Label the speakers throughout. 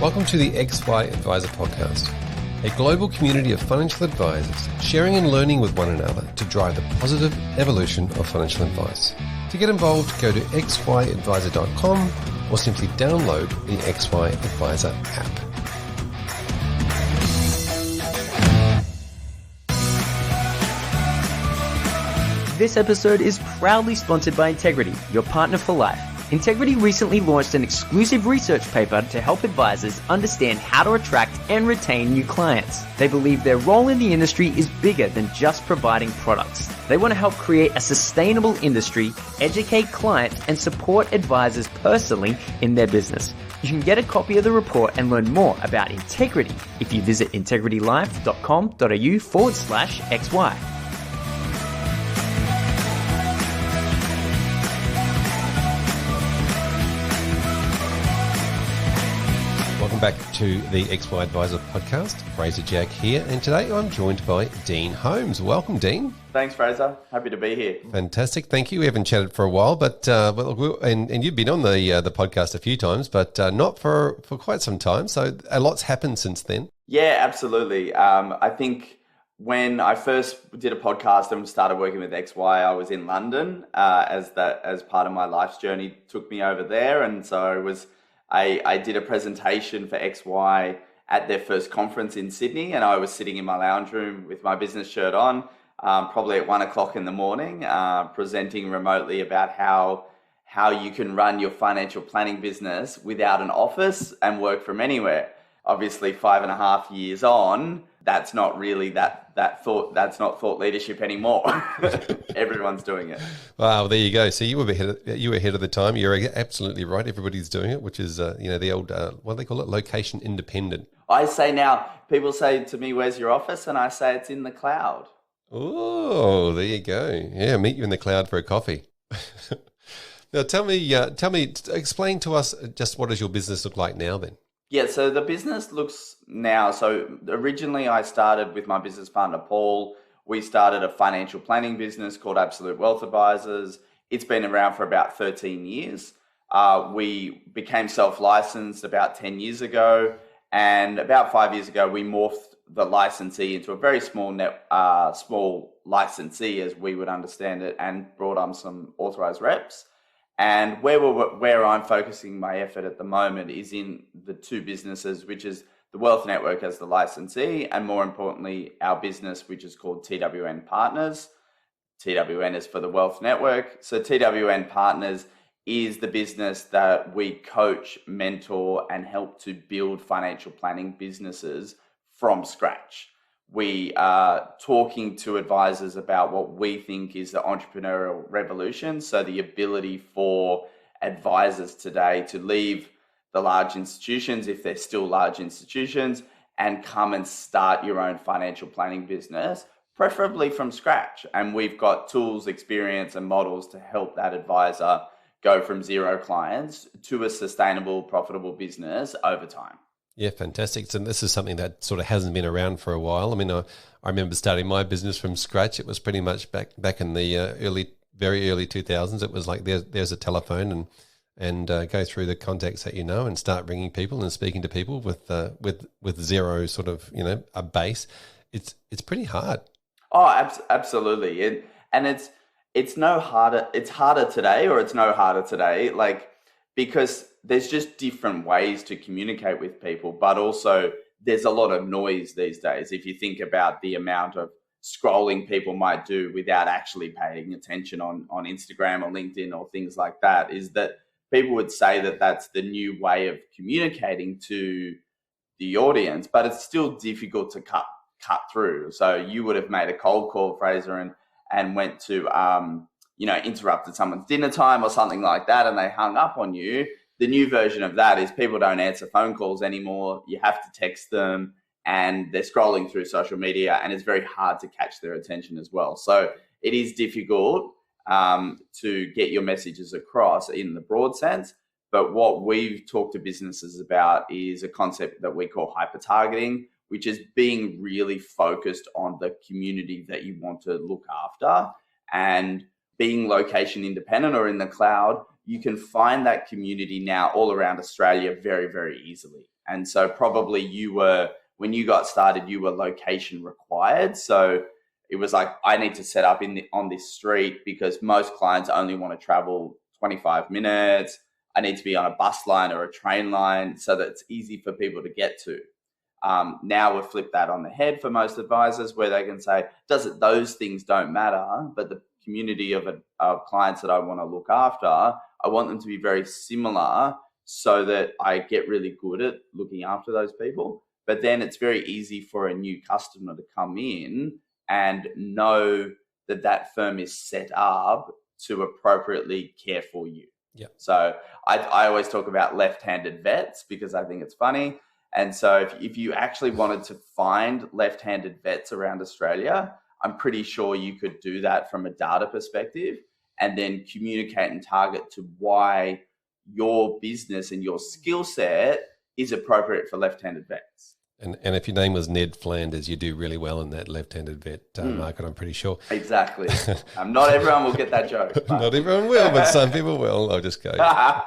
Speaker 1: Welcome to the XY Advisor Podcast, a global community of financial advisors sharing and learning with one another to drive the positive evolution of financial advice. To get involved, go to xyadvisor.com or simply download the XY Advisor app.
Speaker 2: This episode is proudly sponsored by Integrity, your partner for life. Integrity recently launched an exclusive research paper to help advisors understand how to attract and retain new clients. They believe their role in the industry is bigger than just providing products. They want to help create a sustainable industry, educate clients, and support advisors personally in their business. You can get a copy of the report and learn more about Integrity if you visit integritylife.com.au/XY.
Speaker 1: Back to the XY Advisor Podcast. Fraser Jack here, and today I'm joined by Dean Holmes. Welcome, Dean.
Speaker 3: Thanks, Fraser. Happy to be here.
Speaker 1: Fantastic. Thank you. We haven't chatted for a while, but and you've been on the podcast a few times, but not for quite some time. So a lot's happened since then.
Speaker 3: Yeah, absolutely. I think when I first did a podcast and started working with XY, I was in London as part of my life's journey took me over there, and so I did a presentation for XY at their first conference in Sydney, and I was sitting in my lounge room with my business shirt on, probably at 1 o'clock in the morning, presenting remotely about how you can run your financial planning business without an office and work from anywhere. Obviously, 5.5 years on, that's not really that's not thought leadership anymore. Everyone's doing it.
Speaker 1: Wow, there you go. So you were ahead of the time. You're absolutely right. Everybody's doing it, which is the old what do they call it, location independent.
Speaker 3: I say now, people say to me, "Where's your office?" And I say it's in the cloud.
Speaker 1: Oh, there you go. Yeah, meet you in the cloud for a coffee. Now, explain to us just what does your business look like now then?
Speaker 3: Yeah, so the business looks now, so originally I started with my business partner, Paul. We started a financial planning business called Absolute Wealth Advisors. It's been around for about 13 years. We became self-licensed about 10 years ago. And about 5 years ago, we morphed the licensee into a very small licensee, as we would understand it, and brought on some authorized reps. And where I'm focusing my effort at the moment is in the two businesses, which is the Wealth Network as the licensee, and more importantly, our business, which is called TWN Partners. TWN is for the Wealth Network. So TWN Partners is the business that we coach, mentor, and help to build financial planning businesses from scratch. We are talking to advisors about what we think is the entrepreneurial revolution. So the ability for advisors today to leave the large institutions, if they're still large institutions, and come and start your own financial planning business, preferably from scratch. And we've got tools, experience, and models to help that advisor go from 0 clients to a sustainable, profitable business over time.
Speaker 1: Yeah, fantastic. So this is something that sort of hasn't been around for a while. I mean, I remember starting my business from scratch. It was pretty much back in the very early 2000s. It was like there's a telephone and go through the contacts that and start ringing people and speaking to people with zero sort of a base. It's pretty hard.
Speaker 3: Oh, absolutely. It's no harder. It's harder today, or it's no harder today. Because there's just different ways to communicate with people, but also there's a lot of noise these days. If you think about the amount of scrolling people might do without actually paying attention on Instagram or LinkedIn or things like that, is that people would say that that's the new way of communicating to the audience, but it's still difficult to cut through. So you would have made a cold call, Fraser, and went to interrupted someone's dinner time or something like that, and they hung up on you. The new version of that is people don't answer phone calls anymore. You have to text them, and they're scrolling through social media, and it's very hard to catch their attention as well. So it is difficult to get your messages across in the broad sense. But what we've talked to businesses about is a concept that we call hypertargeting, which is being really focused on the community that you want to look after. And being location independent or in the cloud, you can find that community now all around Australia very, very easily. And so probably when you got started, you were location required. So it was like, I need to set up on this street because most clients only want to travel 25 minutes. I need to be on a bus line or a train line so that it's easy for people to get to. Now we've flipped that on the head for most advisors, where they can say, those things don't matter, but the community of clients that I want to look after, I want them to be very similar so that I get really good at looking after those people. But then it's very easy for a new customer to come in and know that firm is set up to appropriately care for you.
Speaker 1: Yeah.
Speaker 3: So I always talk about left-handed vets because I think it's funny. And so if you actually wanted to find left-handed vets around Australia, I'm pretty sure you could do that from a data perspective and then communicate and target to why your business and your skill set is appropriate for left-handed vets.
Speaker 1: And if your name was Ned Flanders, you do really well in that left-handed vet market, I'm pretty sure.
Speaker 3: Exactly. Not everyone will get that joke.
Speaker 1: Not everyone will, but some people will. I'll just go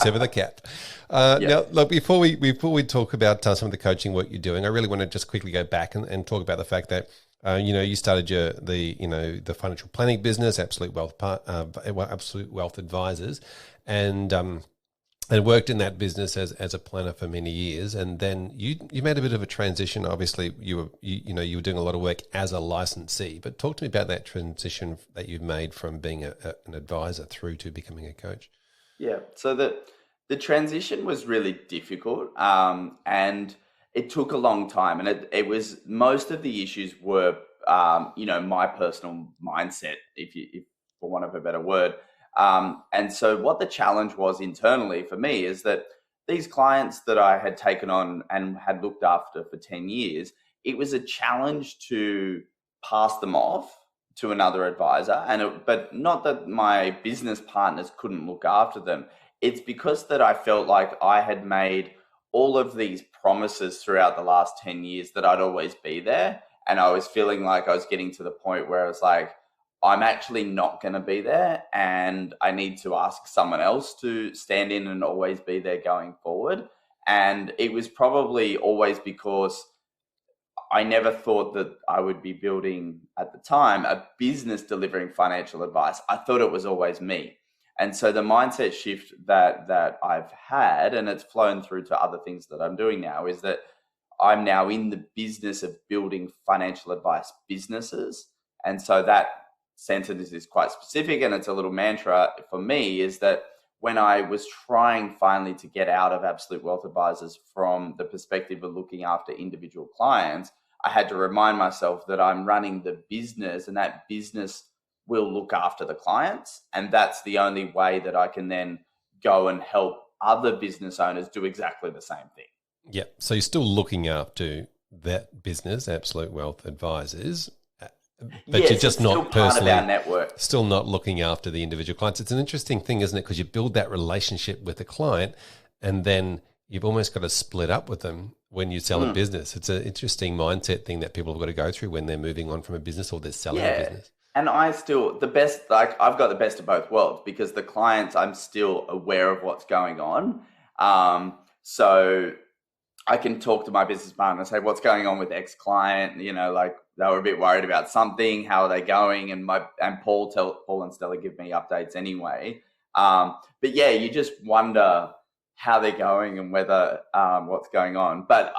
Speaker 1: tip of the cap. Now, look, before we talk about some of the coaching work you're doing, I really want to just quickly go back and talk about the fact that you started the financial planning business, Absolute Wealth Advisors, and worked in that business as a planner for many years, and then you made a bit of a transition. Obviously, you were doing a lot of work as a licensee. But talk to me about that transition that you've made from being an advisor through to becoming a coach.
Speaker 3: Yeah, so the transition was really difficult, and it took a long time, and it was, most of the issues were my personal mindset, if for want of a better word. And so what the challenge was internally for me is that these clients that I had taken on and had looked after for 10 years, it was a challenge to pass them off to another advisor. But not that my business partners couldn't look after them. It's because that I felt like I had made all of these promises throughout the last 10 years that I'd always be there. And I was feeling like I was getting to the point where I was like, I'm actually not going to be there, and I need to ask someone else to stand in and always be there going forward. And it was probably always because I never thought that I would be building, at the time, a business delivering financial advice. I thought it was always me. And so the mindset shift that I've had, and it's flown through to other things that I'm doing now, is that I'm now in the business of building financial advice businesses. And so that sentence is quite specific, and it's a little mantra for me, is that when I was trying finally to get out of Absolute Wealth Advisors from the perspective of looking after individual clients, I had to remind myself that I'm running the business, and that business will look after the clients. And that's the only way that I can then go and help other business owners do exactly the same thing.
Speaker 1: Yeah. So you're still looking after that business, Absolute Wealth Advisors, but
Speaker 3: yes,
Speaker 1: you're just not personally,
Speaker 3: part of our network.
Speaker 1: Still not looking after the individual clients. It's an interesting thing, isn't it? Because you build that relationship with the client, and then you've almost got to split up with them when you sell a business. It's an interesting mindset thing that people have got to go through when they're moving on from a business or they're selling a business.
Speaker 3: And I've got the best of both worlds, because the clients, I'm still aware of what's going on. So I can talk to my business partner and say, what's going on with X client? Like, they were a bit worried about something. How are they going? And Paul and Stella give me updates anyway. But yeah, you just wonder how they're going and whether what's going on. But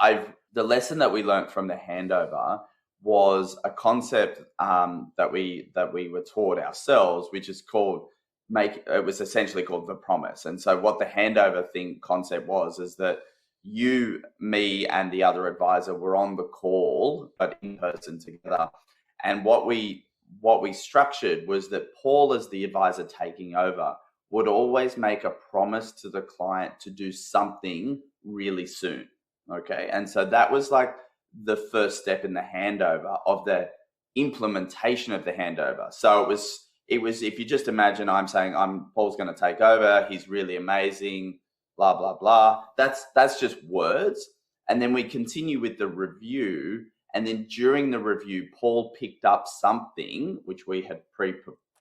Speaker 3: the lesson that we learned from the handover was a concept that we were taught ourselves, which is it was essentially called the promise. And so what the handover concept is that you, me, and the other advisor were on the call, but in person together. And what we structured was that Paul, as the advisor taking over, would always make a promise to the client to do something really soon. Okay. And so that was like the first step in the handover of the implementation of the handover. So it was, if you just imagine, I'm saying Paul's going to take over. He's really amazing. Blah, blah, blah. That's just words. And then we continue with the review. And then during the review, Paul picked up something which we had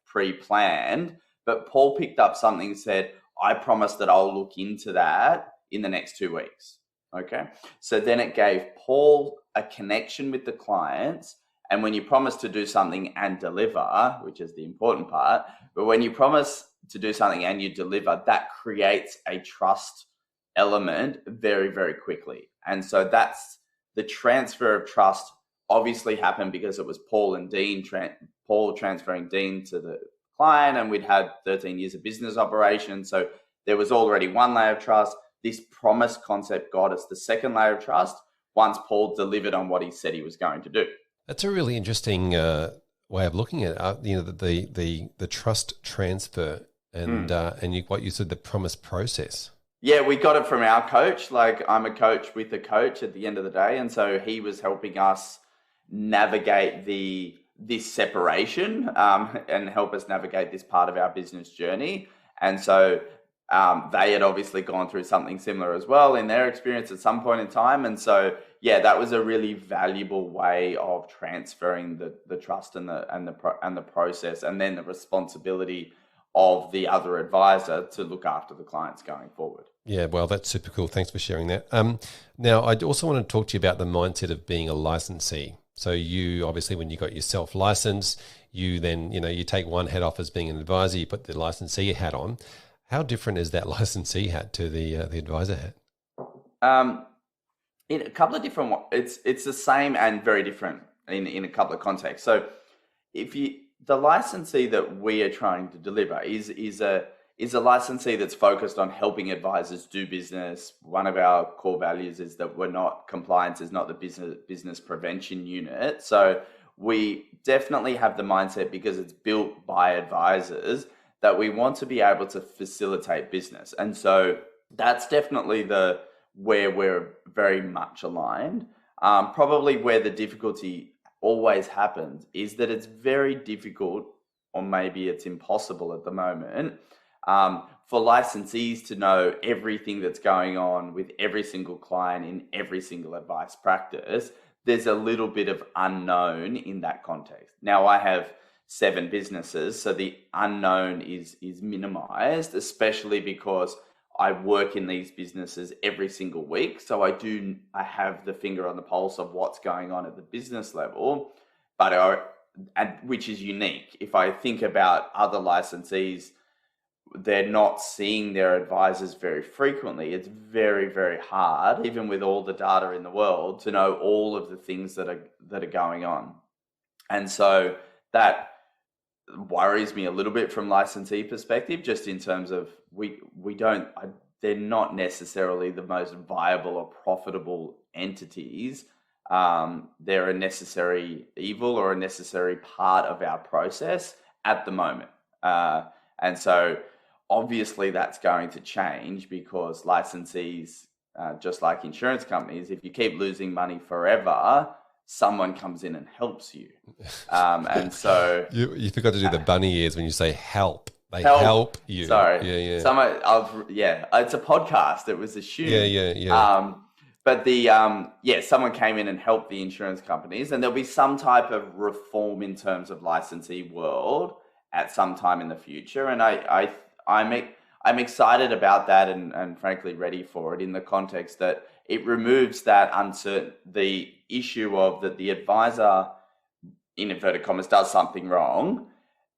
Speaker 3: pre-planned, but Paul picked up something and said, I promise that I'll look into that in the next 2 weeks. Okay. So then it gave Paul a connection with the clients. And when you promise to do something and deliver, which is the important part, but when you promise to do something and you deliver, that creates a trust element very, very quickly. And so that's the transfer of trust obviously happened because it was Paul and Dean, Paul transferring Dean to the client, and we'd had 13 years of business operation. So there was already one layer of trust. This promise concept got us the second layer of trust once Paul delivered on what he said he was going to do.
Speaker 1: That's a really interesting way of looking at it. The trust transfer and what you said, the promise process.
Speaker 3: Yeah, we got it from our coach. Like, I'm a coach with a coach at the end of the day, and so he was helping us navigate this separation and help us navigate this part of our business journey. And so they had obviously gone through something similar as well in their experience at some point in time. And so, yeah, that was a really valuable way of transferring the trust and the process, and then the responsibility of the other advisor to look after the clients going forward.
Speaker 1: Yeah, well, that's super cool. Thanks for sharing that. Now, I also want to talk to you about the mindset of being a licensee. So you, obviously, when you got yourself licensed, you then, you take one hat off as being an advisor, you put the licensee hat on. How different is that licensee hat to the advisor hat?
Speaker 3: In a couple of different, it's the same and very different in a couple of contexts. So the licensee that we are trying to deliver is a licensee that's focused on helping advisors do business. One of our core values is that compliance is not the business prevention unit. So we definitely have the mindset, because it's built by advisors, that we want to be able to facilitate business. And so that's definitely where we're very much aligned. Probably where the difficulty always happens is that it's very difficult, or maybe it's impossible at the moment, for licensees to know everything that's going on with every single client in every single advice practice. There's a little bit of unknown in that context. Now, I have 7 businesses, so the unknown is minimized, especially because I work in these businesses every single week. So I have the finger on the pulse of what's going on at the business level, which is unique. If I think about other licensees, they're not seeing their advisors very frequently. It's very, very hard, even with all the data in the world, to know all of the things that are going on. And so that worries me a little bit from licensee perspective, just in terms of they're not necessarily the most viable or profitable entities. They're a necessary evil or a necessary part of our process at the moment. And so obviously that's going to change, because licensees, just like insurance companies, if you keep losing money forever, someone comes in and helps you. And so
Speaker 1: you forgot to do the bunny ears when you say help. They help you.
Speaker 3: Sorry.
Speaker 1: Yeah.
Speaker 3: It's a podcast. It was assumed.
Speaker 1: Yeah.
Speaker 3: But someone came in and helped the insurance companies, and there'll be some type of reform in terms of licensee world at some time in the future. And I'm excited about that, and frankly ready for it, in the context that it removes the issue of that the advisor, in inverted commas, does something wrong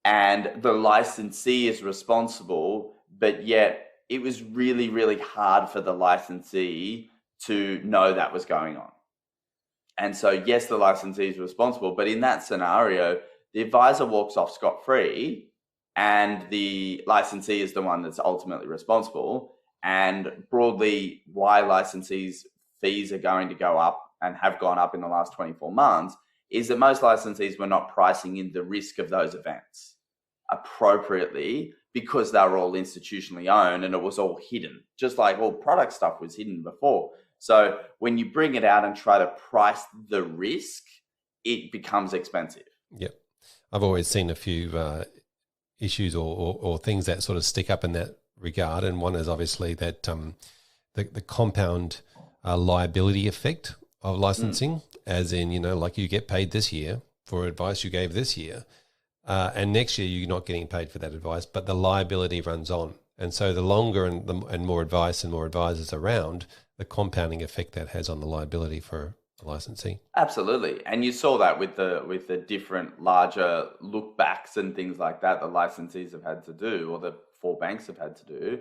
Speaker 3: and the licensee is responsible, but yet it was really, really hard for the licensee to know that was going on. And so, yes, the licensee is responsible, but in that scenario, the advisor walks off scot-free and the licensee is the one that's ultimately responsible. And broadly, why licensees' fees are going to go up and have gone up in the last 24 months is that most licensees were not pricing in the risk of those events appropriately, because they were all institutionally owned and it was all hidden, just like all product stuff was hidden before. So when you bring it out and try to price the risk, it becomes expensive.
Speaker 1: Yep. I've always seen a few issues or things that sort of stick up in that regard. And one is obviously that the compound liability effect of licensing, as in, like you get paid this year for advice you gave this year, and next year you're not getting paid for that advice, but the liability runs on. And so the longer and more advice and more advisors around, the compounding effect that has on the liability for a licensee.
Speaker 3: Absolutely. And you saw that with the different larger look backs and things like that the licensees have had to do, or the four banks have had to do.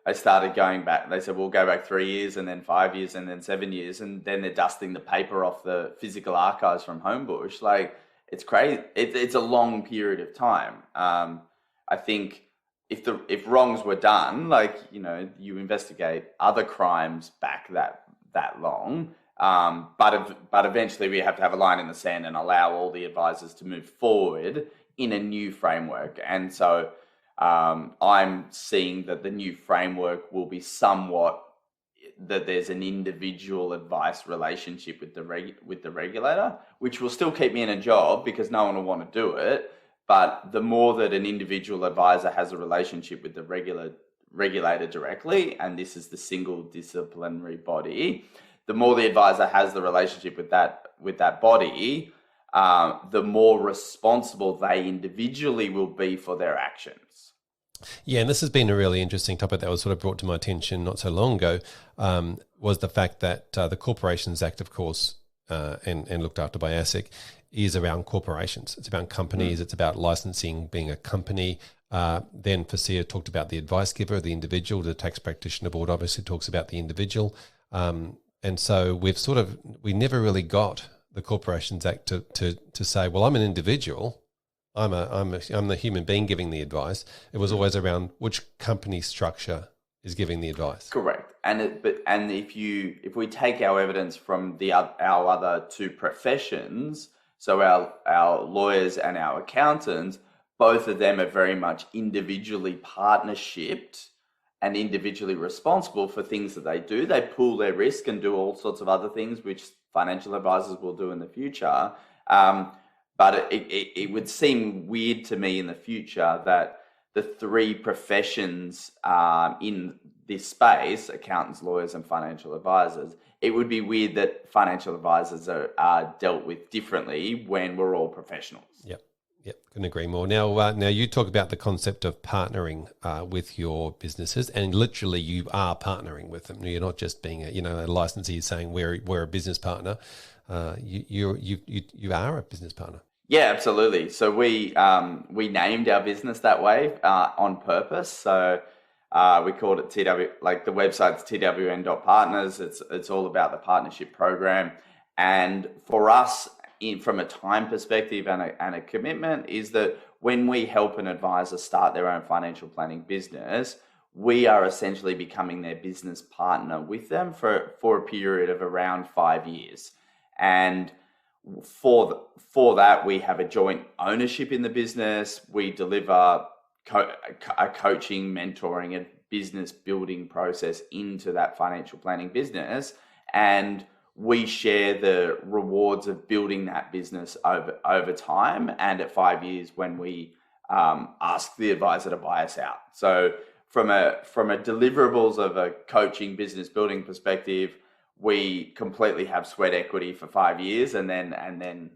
Speaker 3: They started going back. They said, we'll go back 3 years and then 5 years and then 7 years. And then they're dusting the paper off the physical archives from Homebush. Like, it's crazy. It's a long period of time. I think if wrongs were done, like, you investigate other crimes back that long. But eventually we have to have a line in the sand and allow all the advisors to move forward in a new framework. And so I'm seeing that the new framework will be somewhat that there's an individual advice relationship with the regulator, which will still keep me in a job because no one will want to do it. But the more that an individual advisor has a relationship with the regulator directly, and this is the single disciplinary body, the more the advisor has the relationship with that body, the more responsible they individually will be for their actions.
Speaker 1: Yeah, and this has been a really interesting topic that was sort of brought to my attention not so long ago, was the fact that the Corporations Act, of course, and looked after by ASIC, is around corporations. It's about companies. It's about licensing being a company. Then FASEA talked about the advice giver, the individual. The Tax Practitioner Board obviously talks about the individual. And so we never really got the Corporations Act to say, well, I'm an individual. I'm the human being giving the advice. It was always around which company structure is giving the advice.
Speaker 3: Correct. And if we take our evidence from our other two professions, so our lawyers and our accountants, both of them are very much individually partnershiped and individually responsible for things that they do. They pool their risk and do all sorts of other things, which financial advisors will do in the future. But it would seem weird to me in the future that the three professions in this space, accountants, lawyers, and financial advisors, it would be weird that financial advisors are dealt with differently when we're all professionals.
Speaker 1: Yep, couldn't agree more. Now you talk about the concept of partnering with your businesses, and literally you are partnering with them. You're not just being a licensee saying we're a business partner. You are a business partner.
Speaker 3: Yeah, absolutely. So we named our business that way on purpose. So we called it the website's TWN.Partners. It's all about the partnership program. And for us, from a time perspective and a commitment, is that when we help an advisor start their own financial planning business, we are essentially becoming their business partner with them for a period of around 5 years. And for that, we have a joint ownership in the business. We deliver a coaching, mentoring, and business building process into that financial planning business, and we share the rewards of building that business over time. And at 5 years, when we ask the advisor to buy us out. So from a deliverables of a coaching business building perspective, we completely have sweat equity for 5 years and then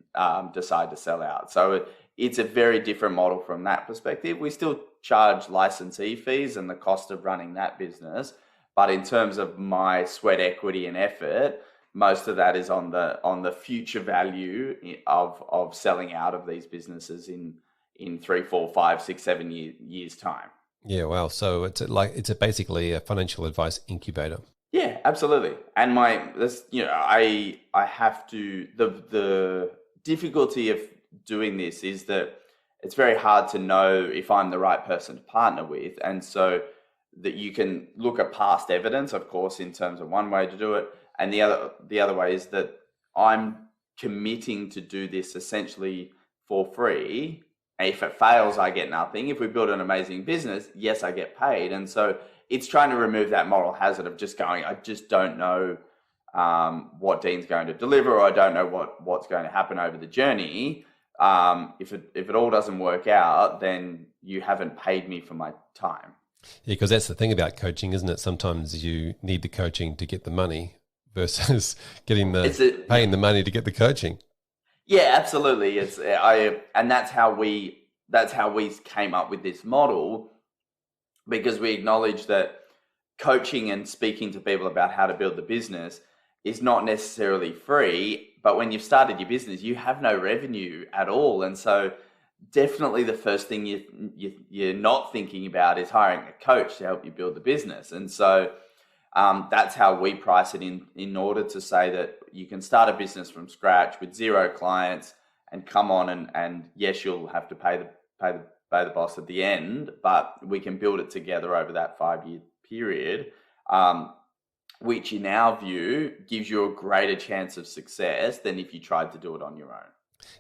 Speaker 3: decide to sell out. So it's a very different model from that perspective. We still charge licensee fees and the cost of running that business, but in terms of my sweat equity and effort, most of that is on the future value of selling out of these businesses in 3, 4, 5, 6, 7 years time.
Speaker 1: Yeah, wow. So it's basically a financial advice incubator.
Speaker 3: Yeah, absolutely. And I have to, the difficulty of doing this is that it's very hard to know if I'm the right person to partner with. And so that you can look at past evidence, of course, in terms of one way to do it. And the other way is that I'm committing to do this essentially for free. If it fails, I get nothing. If we build an amazing business, yes, I get paid. And so it's trying to remove that moral hazard of just going, I just don't know what Dean's going to deliver, or I don't know what's going to happen over the journey. If it all doesn't work out, then you haven't paid me for my time.
Speaker 1: Yeah, because that's the thing about coaching, isn't it? Sometimes you need the coaching to get the money versus paying the money to get the coaching.
Speaker 3: Yeah, absolutely. And that's how we came up with this model. because we acknowledge that coaching and speaking to people about how to build the business is not necessarily free. But when you've started your business, you have no revenue at all. And so definitely the first thing you're not thinking about is hiring a coach to help you build the business. And so that's how we price it in order to say that you can start a business from scratch with 0 clients and come on and yes, you'll have to pay the boss at the end, but we can build it together over that 5-year period, which in our view gives you a greater chance of success than if you tried to do it on your own.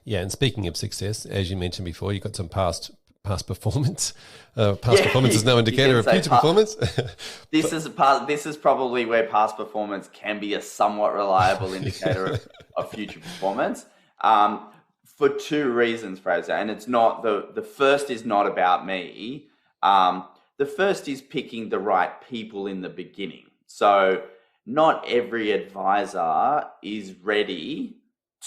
Speaker 1: Yeah, and speaking of success, as you mentioned before, you've got some past performance. Performance is no indicator of future performance.
Speaker 3: This is probably where past performance can be a somewhat reliable indicator of future performance. For 2 reasons, Fraser, and it's not the first is not about me. The first is picking the right people in the beginning. So not every advisor is ready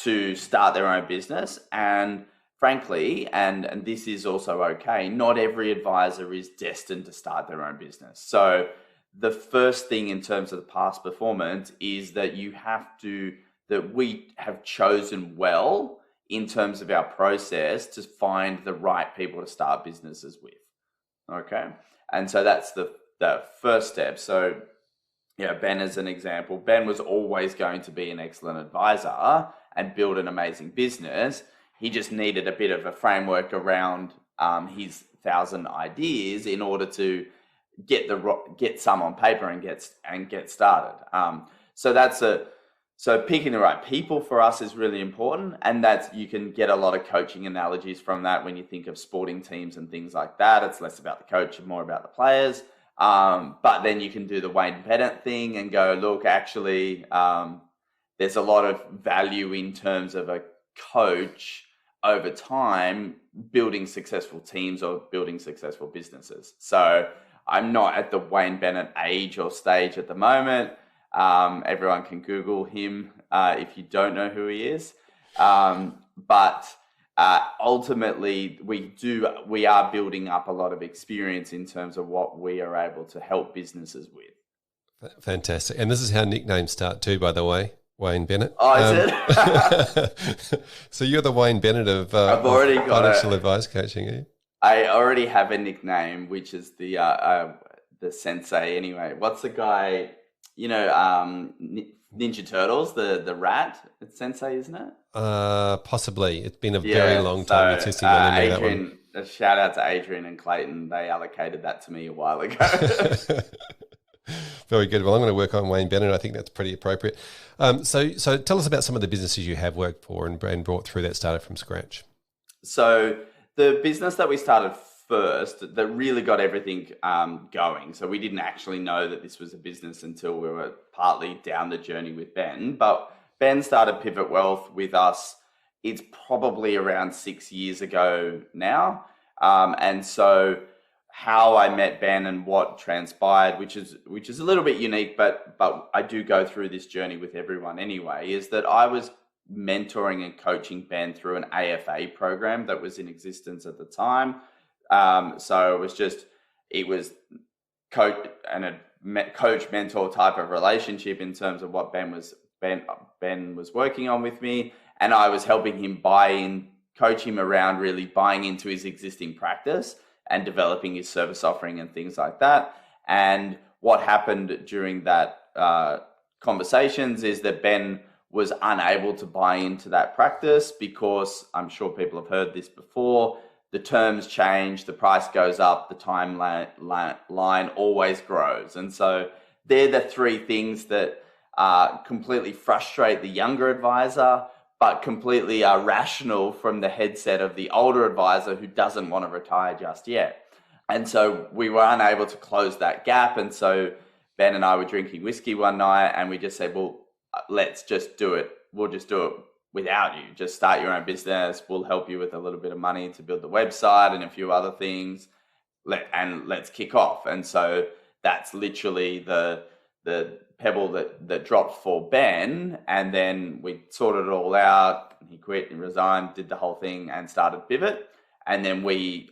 Speaker 3: to start their own business, and frankly, and this is also okay, not every advisor is destined to start their own business. So the first thing in terms of the past performance is that we have chosen well in terms of our process to find the right people to start businesses with. Okay. And so that's the first step. So, Ben as an example, Ben was always going to be an excellent advisor and build an amazing business. He just needed a bit of a framework around his 1,000 ideas in order to get some on paper and get started. So picking the right people for us is really important, and you can get a lot of coaching analogies from that when you think of sporting teams and things like that. It's less about the coach and more about the players. But then you can do the Wayne Bennett thing and go, look, actually, there's a lot of value in terms of a coach over time building successful teams or building successful businesses. So I'm not at the Wayne Bennett age or stage at the moment. Everyone can Google him if you don't know who he is. But ultimately, we are building up a lot of experience in terms of what we are able to help businesses with.
Speaker 1: Fantastic. And this is how nicknames start too, by the way, Wayne Bennett.
Speaker 3: Oh, is it?
Speaker 1: So you're the Wayne Bennett of
Speaker 3: I've already got
Speaker 1: financial advice coaching, are you?
Speaker 3: I already have a nickname, which is the sensei anyway. What's the guy... Ninja Turtles, the rat, it's Sensei, isn't it?
Speaker 1: Possibly. It's been a very long time since you knew that one.
Speaker 3: A shout out to Adrian and Clayton. They allocated that to me a while ago.
Speaker 1: Very good. Well, I'm going to work on Wayne Bennett. I think that's pretty appropriate. So tell us about some of the businesses you have worked for and brought through that started from scratch.
Speaker 3: So the business that we started first that really got everything going. So we didn't actually know that this was a business until we were partly down the journey with Ben. But Ben started Pivot Wealth with us. It's probably around 6 years ago now. And so how I met Ben and what transpired, which is a little bit unique, but I do go through this journey with everyone anyway, is that I was mentoring and coaching Ben through an AFA program that was in existence at the time. So it was coach mentor type of relationship in terms of what Ben was working on with me, and I was helping him coach him around really buying into his existing practice and developing his service offering and things like that. And what happened during that conversations is that Ben was unable to buy into that practice because I'm sure people have heard this before. The terms change, the price goes up, the timeline always grows. And so they're the 3 things that completely frustrate the younger advisor, but completely rational from the headset of the older advisor who doesn't want to retire just yet. And so we were unable to close that gap. And so Ben and I were drinking whiskey one night and we just said, well, let's just do it. We'll just do it without you. Just start your own business. We'll help you with a little bit of money to build the website and a few other things. Let's kick off. And so that's literally the pebble that dropped for Ben. And then we sorted it all out. He quit and resigned, did the whole thing and started Pivot. And then we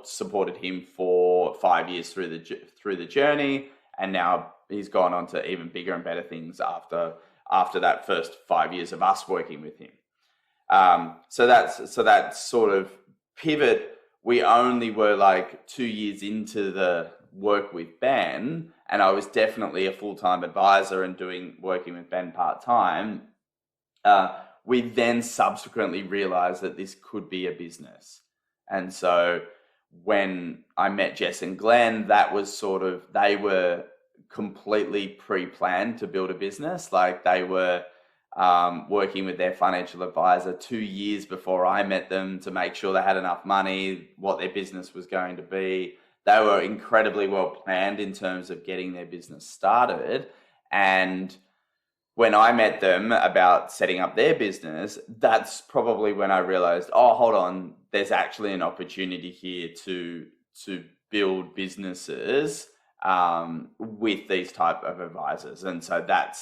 Speaker 3: supported him for 5 years through the journey, and now he's gone on to even bigger and better things after that first 5 years of us working with him. So that sort of pivot, we only were like 2 years into the work with Ben, and I was definitely a full-time advisor and working with Ben part-time. We then subsequently realized that this could be a business. And so when I met Jess and Glenn, that was they were completely pre-planned to build a business. Like they were working with their financial advisor 2 years before I met them to make sure they had enough money, what their business was going to be. They were incredibly well planned in terms of getting their business started. And when I met them about setting up their business, that's probably when I realized, oh, hold on, there's actually an opportunity here to build businesses with these type of advisors. And so that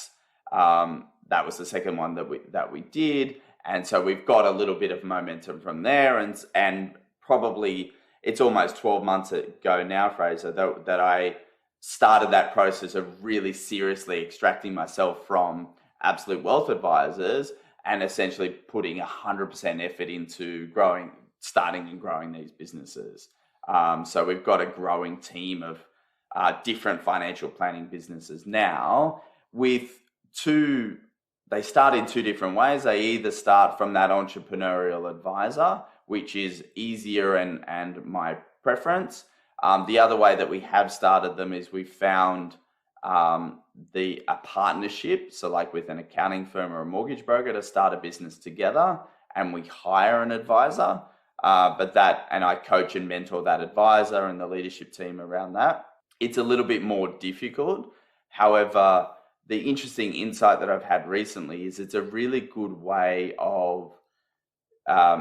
Speaker 3: was the second one that we did. And so we've got a little bit of momentum from there, and probably it's almost 12 months ago now, Fraser, that I started that process of really seriously extracting myself from Absolute Wealth Advisors and essentially putting 100% effort into starting and growing these businesses. So we've got a growing team of different financial planning businesses now with they start in two different ways. They either start from that entrepreneurial advisor, which is easier and my preference. The other way that we have started them is we found a partnership, so like with an accounting firm or a mortgage broker, to start a business together, and we hire an advisor. And I coach and mentor that advisor and the leadership team around that. It's a little bit more difficult. However, the interesting insight that I've had recently is it's a really good way of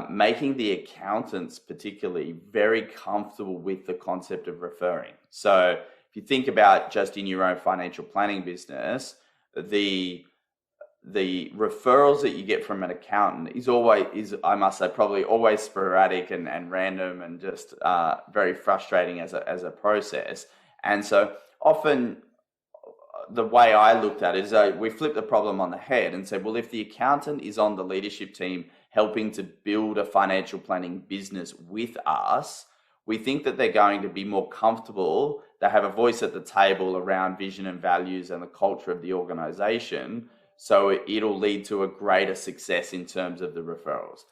Speaker 3: making the accountants particularly very comfortable with the concept of referring. So if you think about just in your own financial planning business, the referrals that you get from an accountant is I must say, probably always sporadic and random and just very frustrating as a process. And so often the way I looked at it is we flipped the problem on the head and said, well, if the accountant is on the leadership team helping to build a financial planning business with us, we think that they're going to be more comfortable. They have a voice at the table around vision and values and the culture of the organization. So it'll lead to a greater success in terms of the referrals.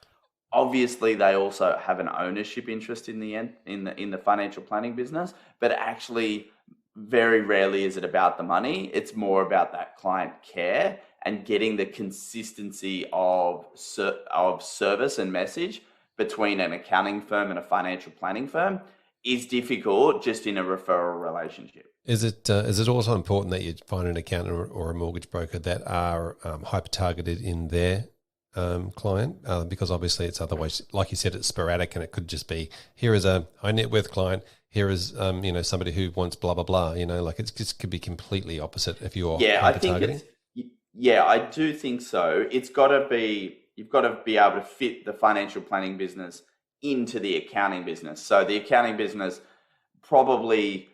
Speaker 3: Obviously, they also have an ownership interest in the financial planning business, but actually very rarely is it about the money. It's more about that client care and getting the consistency of service and message between an accounting firm and a financial planning firm is difficult just in a referral relationship.
Speaker 1: Is it also important that you find an accountant or a mortgage broker that are hyper-targeted in their client? Because obviously it's otherwise, like you said, it's sporadic, and it could just be, here is a high net worth client, here is somebody who wants blah, blah, blah, like it just could be completely opposite if you're hyper-targeting.
Speaker 3: I do think so. You've got to be able to fit the financial planning business into the accounting business. So the accounting business probably,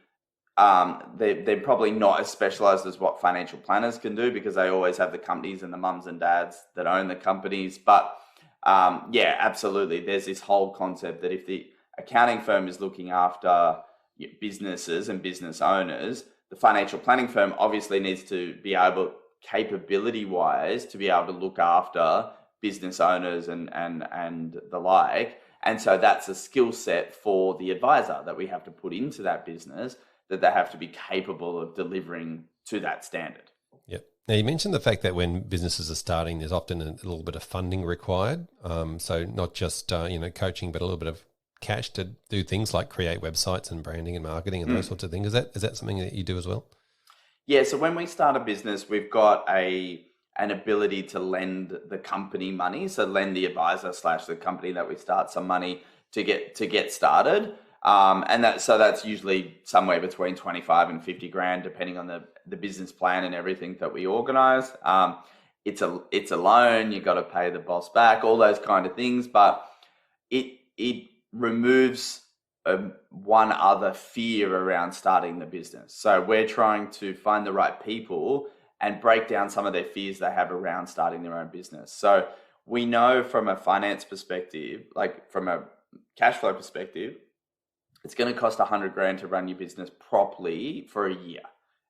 Speaker 3: they're probably not as specialized as what financial planners can do, because they always have the companies and the mums and dads that own the companies. But absolutely. There's this whole concept that if the accounting firm is looking after businesses and business owners, the financial planning firm obviously needs to be able, capability-wise, to be able to look after business owners and the like. And so that's a skill set for the advisor that we have to put into that business, that they have to be capable of delivering to that standard.
Speaker 1: Yep. Now, you mentioned the fact that when businesses are starting, there's often a little bit of funding required. So not just coaching, but a little bit of cash to do things like create websites and branding and marketing and those sorts of things. Is that something that you do as well?
Speaker 3: Yeah. So when we start a business, we've got an ability to lend the company money. So lend the advisor / the company that we start some money to get started. And that's usually somewhere between 25 and 50 grand, depending on the business plan and everything that we organize. It's a loan, you got to pay the boss back, all those kind of things, but it removes one other fear around starting the business. So we're trying to find the right people and break down some of their fears they have around starting their own business. So we know from a finance perspective, like from a cash flow perspective, it's going to cost $100,000 to run your business properly for a year.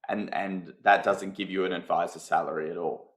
Speaker 3: And that doesn't give you an advisor's salary at all.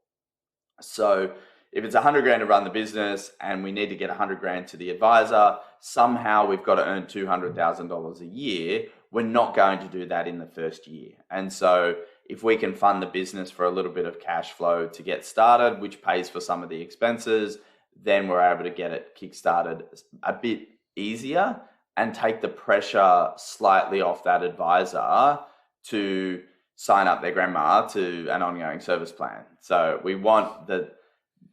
Speaker 3: So if it's $100,000 to run the business and we need to get $100,000 to the advisor, somehow we've got to earn $200,000 a year. We're not going to do that in the first year. And so if we can fund the business for a little bit of cash flow to get started, which pays for some of the expenses, then we're able to get it kickstarted a bit easier and take the pressure slightly off that advisor to sign up their grandma to an ongoing service plan. So we want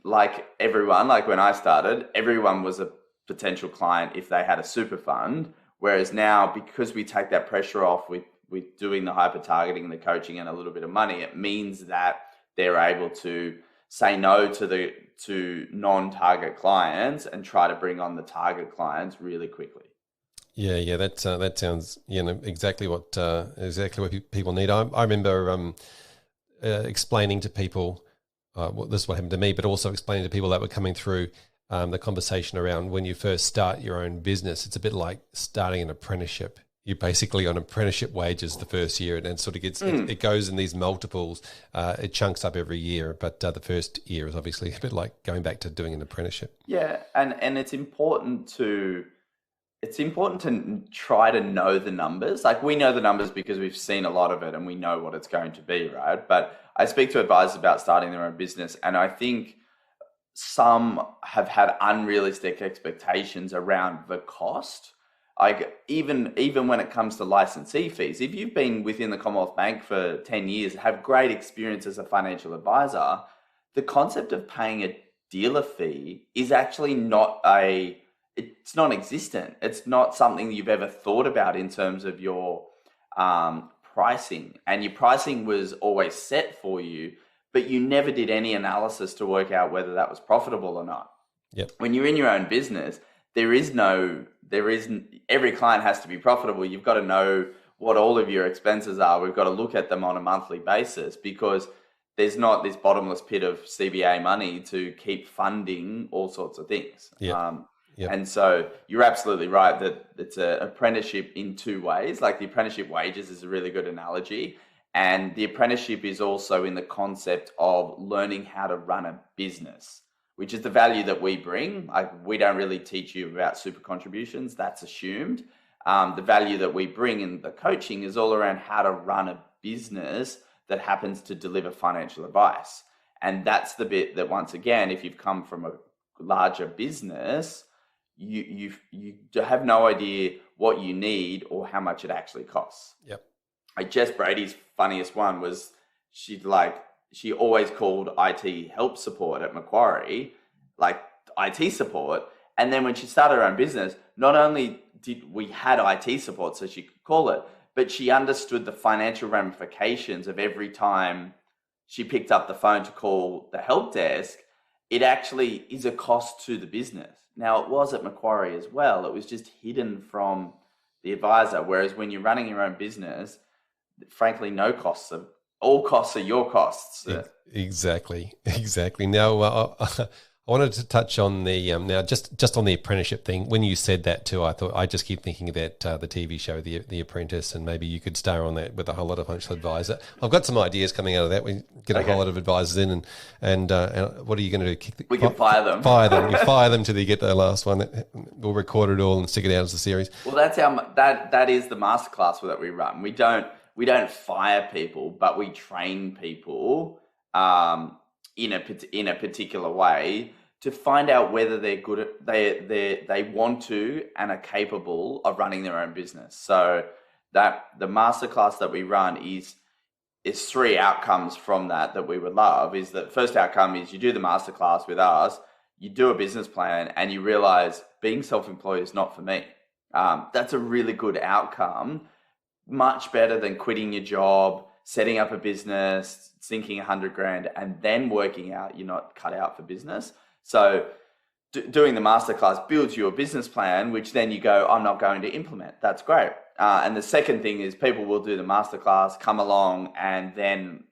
Speaker 3: like everyone, like when I started, everyone was a potential client if they had a super fund. Whereas now, because we take that pressure off with doing the hyper targeting, the coaching, and a little bit of money, it means that they're able to say no to non-target clients and try to bring on the target clients really quickly. Yeah,
Speaker 1: that sounds exactly what people need. I remember explaining to people. This is what happened to me, but also explaining to people that were coming through the conversation around when you first start your own business. It's a bit like starting an apprenticeship. You're basically on apprenticeship wages the first year, and then sort of it goes in these multiples. It chunks up every year, but the first year is obviously a bit like going back to doing an apprenticeship.
Speaker 3: Yeah, and it's important to try to know the numbers. Like we know the numbers because we've seen a lot of it and we know what it's going to be, right? But I speak to advisors about starting their own business, and I think some have had unrealistic expectations around the cost. Like even when it comes to licensee fees, if you've been within the Commonwealth Bank for 10 years, have great experience as a financial advisor, the concept of paying a dealer fee is actually it's non-existent. It's not something you've ever thought about in terms of your pricing. And your pricing was always set for you, but you never did any analysis to work out whether that was profitable or not.
Speaker 1: Yep.
Speaker 3: When you're in your own business, every client has to be profitable. You've got to know what all of your expenses are. We've got to look at them on a monthly basis because there's not this bottomless pit of CBA money to keep funding all sorts of things.
Speaker 1: Yep.
Speaker 3: And so you're absolutely right that it's an apprenticeship in two ways. Like the apprenticeship wages is a really good analogy. And the apprenticeship is also in the concept of learning how to run a business, which is the value that we bring. Like we don't really teach you about super contributions. That's assumed. The value that we bring in the coaching is all around how to run a business that happens to deliver financial advice. And that's the bit that, once again, if you've come from a larger business, you have no idea what you need or how much it actually costs.
Speaker 1: Yep.
Speaker 3: Like Jess Brady's funniest one was she always called IT help support at Macquarie, like IT support. And then when she started her own business, not only did we had IT support so she could call it, but she understood the financial ramifications of every time she picked up the phone to call the help desk. It actually is a cost to the business. Now, it was at Macquarie as well. It was just hidden from the advisor. Whereas when you're running your own business, frankly, all costs are your costs.
Speaker 1: Exactly. Now, I wanted to touch on the now just on the apprenticeship thing. When you said that too, I just keep thinking about the TV show, the Apprentice, and maybe you could star on that with a whole lot of financial advisor. I've got some ideas coming out of that. We get a whole lot of advisors in, and what are you going to do?
Speaker 3: We can fire them.
Speaker 1: You fire them till you get the last one. We'll record it all and stick it out as a series.
Speaker 3: Well, that's that is the masterclass that we run. We don't fire people, but we train people in a particular way to find out whether they're good at they want to and are capable of running their own business. So that the masterclass that we run is three outcomes from that we would love. Is that first outcome is you do the masterclass with us, you do a business plan, and you realize being self-employed is not for me. That's a really good outcome, much better than quitting your job, setting up a business, sinking $100,000, and then working out you're not cut out for business. So doing the masterclass builds you a business plan, which then you go, I'm not going to implement. That's great. And the second thing is people will do the masterclass, come along, and then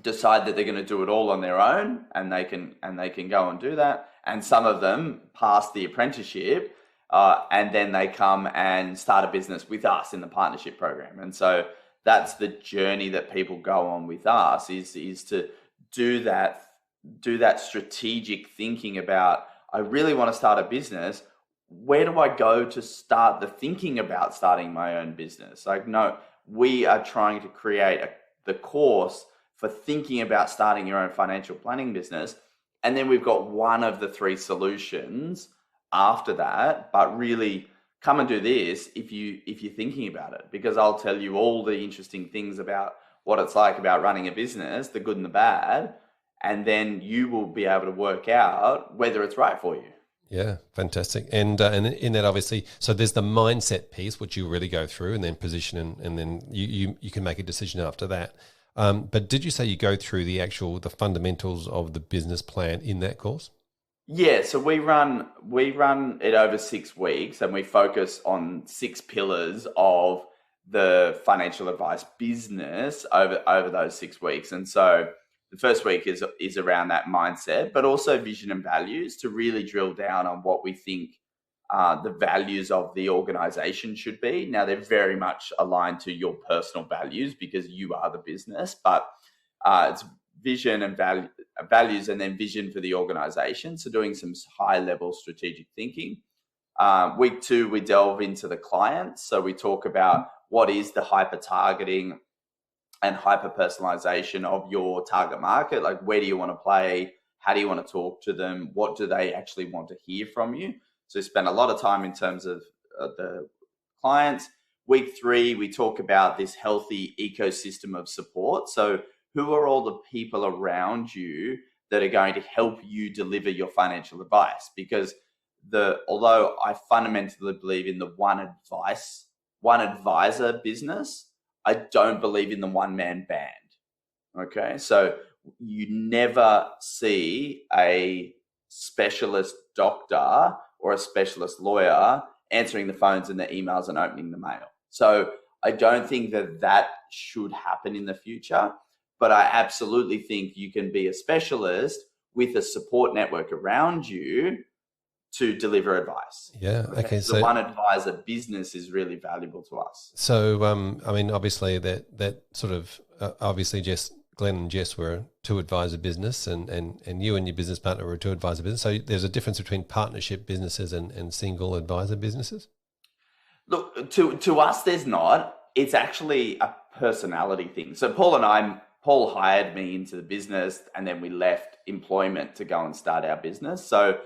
Speaker 3: decide that they're going to do it all on their own, and they can go and do that. And some of them pass the apprenticeship, and then they come and start a business with us in the partnership program. And so that's the journey that people go on with us, is to do that strategic thinking about, I really want to start a business. Where do I go to start the thinking about starting my own business? Like, no, we are trying to create the course for thinking about starting your own financial planning business. And then we've got one of the 3 solutions after that, but really come and do this if you're thinking about it, because I'll tell you all the interesting things about what it's like about running a business, the good and the bad, and then you will be able to work out whether it's right for you.
Speaker 1: Yeah, fantastic. And in that, obviously, so there's the mindset piece, which you really go through, and then position, and then you can make a decision after that. But did you say you go through the fundamentals of the business plan in that course?
Speaker 3: Yeah, so we run it over 6 weeks, and we focus on 6 pillars of the financial advice business over those 6 weeks. And so the first week is around that mindset, but also vision and values, to really drill down on what we think the values of the organization should be. Now, they're very much aligned to your personal values because you are the business, but it's vision and values, and then vision for the organization. So doing some high level strategic thinking. Week 2, we delve into the clients. So we talk about what is the hyper targeting and hyper personalization of your target market. Like, where do you want to play? How do you want to talk to them? What do they actually want to hear from you? So spend a lot of time in terms of the clients. Week 3, we talk about this healthy ecosystem of support. So who are all the people around you that are going to help you deliver your financial advice? Because although I fundamentally believe in the one advisor business, I don't believe in the one-man band. Okay, so you never see a specialist doctor or a specialist lawyer answering the phones and the emails and opening the mail. So I don't think that should happen in the future, but I absolutely think you can be a specialist with a support network around you to deliver advice.
Speaker 1: Yeah. Okay.
Speaker 3: So the one advisor business is really valuable to us.
Speaker 1: So, I mean, obviously that sort of, obviously Glenn and Jess were a 2-advisor business, and you and your business partner were a 2-advisor business. So there's a difference between partnership businesses and single advisor businesses?
Speaker 3: Look, to us, there's not. It's actually a personality thing. So Paul hired me into the business, and then we left employment to go and start our business. So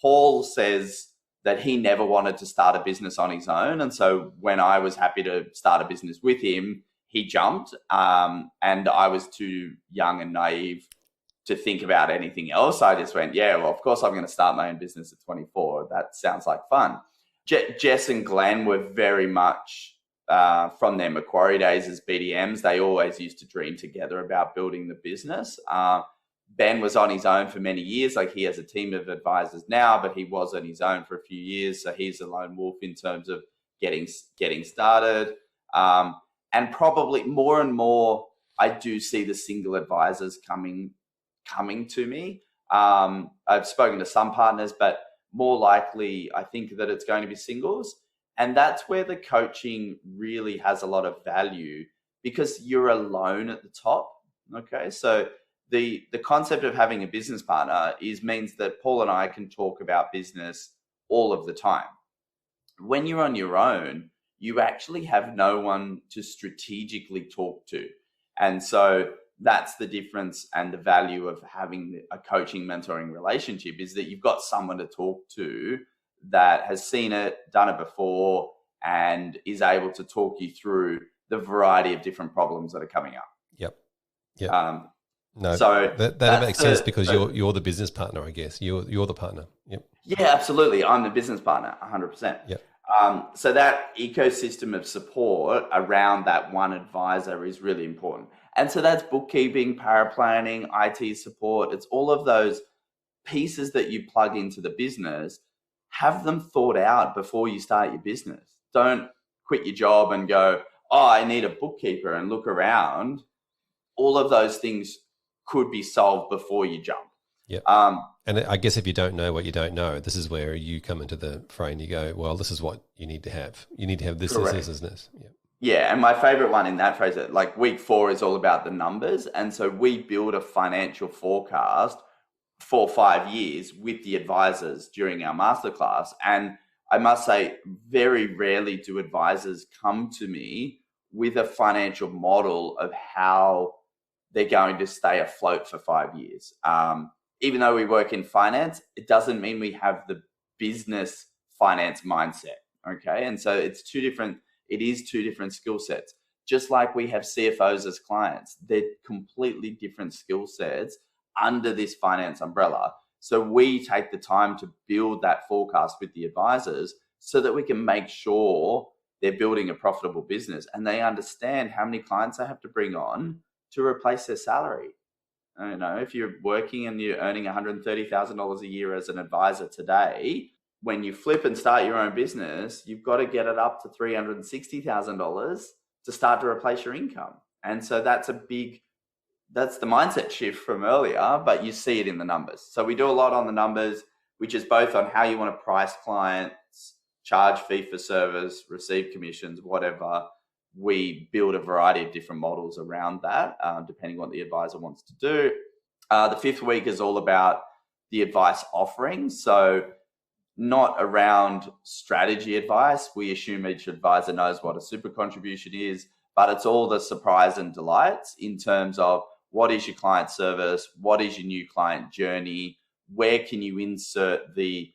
Speaker 3: Paul says that he never wanted to start a business on his own. And so when I was happy to start a business with him, he jumped. And I was too young and naive to think about anything else. I just went, yeah, well, of course I'm going to start my own business at 24. That sounds like fun. Jess and Glenn were very much from their Macquarie days as BDMs. They always used to dream together about building the business. Ben was on his own for many years. Like, he has a team of advisors now, but he was on his own for a few years. So he's a lone wolf in terms of getting started. And probably more and more, I do see the single advisors coming to me. I've spoken to some partners, but more likely, I think that it's going to be singles. And that's where the coaching really has a lot of value, because you're alone at the top. Okay. So the concept of having a business partner means that Paul and I can talk about business all of the time. When you're on your own, you actually have no one to strategically talk to. And so that's the difference and the value of having a coaching mentoring relationship, is that you've got someone to talk to that has seen it, done it before, and is able to talk you through the variety of different problems that are coming up.
Speaker 1: Yep.
Speaker 3: No, so
Speaker 1: that makes sense, because you're the business partner, I guess. You're the partner. Yep.
Speaker 3: Yeah, absolutely. I'm the business partner, 100%.
Speaker 1: Yep.
Speaker 3: So that ecosystem of support around that one advisor is really important. And so that's bookkeeping, paraplanning, IT support. It's all of those pieces that you plug into the business, have them thought out before you start your business. Don't quit your job and go, oh, I need a bookkeeper, and look around. All of those things could be solved before you jump.
Speaker 1: Yeah. And I guess if you don't know what you don't know, this is where you come into the fray and you go, well, this is what you need to have. You need to have this,
Speaker 3: Correct.
Speaker 1: this. Yeah.
Speaker 3: Yeah. And my favorite one in that phrase, like week 4 is all about the numbers. And so we build a financial forecast for 5 years with the advisors during our masterclass. And I must say, very rarely do advisors come to me with a financial model of how they're going to stay afloat for 5 years. Even though we work in finance, it doesn't mean we have the business finance mindset. Okay. And so it is two different skill sets. Just like we have CFOs as clients, they're completely different skill sets under this finance umbrella. So we take the time to build that forecast with the advisors so that we can make sure they're building a profitable business and they understand how many clients they have to bring on to replace their salary. You know, if you're working and you're earning $130,000 a year as an advisor today, when you flip and start your own business, you've got to get it up to $360,000 to start to replace your income. And so that's the mindset shift from earlier, but you see it in the numbers. So we do a lot on the numbers, which is both on how you want to price clients, charge fee for service, receive commissions, whatever. We build a variety of different models around that, depending on what the advisor wants to do. The 5th week is all about the advice offering. So not around strategy advice. We assume each advisor knows what a super contribution is, but it's all the surprise and delights in terms of what is your client service? What is your new client journey? Where can you insert the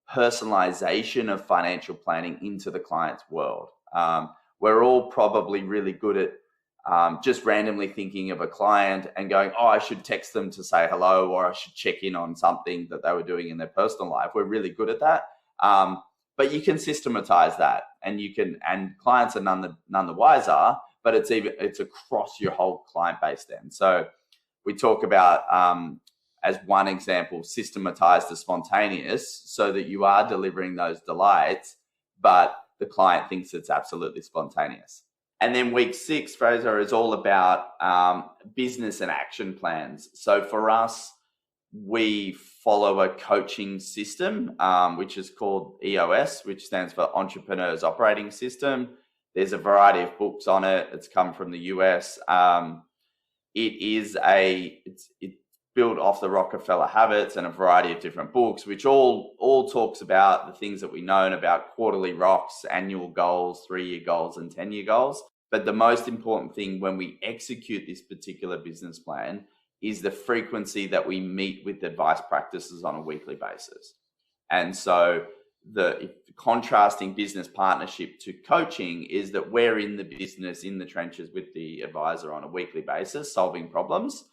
Speaker 3: personalization of financial planning into the client's world? We're all probably really good at just randomly thinking of a client and going, oh, I should text them to say hello, or I should check in on something that they were doing in their personal life. We're really good at that. But you can systematize that, and clients are none the wiser, but it's across your whole client base then. So we talk about, as one example, systematize the spontaneous so that you are delivering those delights, but the client thinks it's absolutely spontaneous. And then week 6, Fraser, is all about business and action plans. So for us, we follow a coaching system, which is called EOS, which stands for Entrepreneur's Operating System. There's a variety of books on it. It's come from the US. It's built off the Rockefeller Habits and a variety of different books, which all talks about the things that we know about quarterly rocks, annual goals, 3-year goals, and 10-year goals. But the most important thing when we execute this particular business plan is the frequency that we meet with advice practices on a weekly basis. And so the contrasting business partnership to coaching is that we're in the business, in the trenches with the advisor on a weekly basis, solving problems.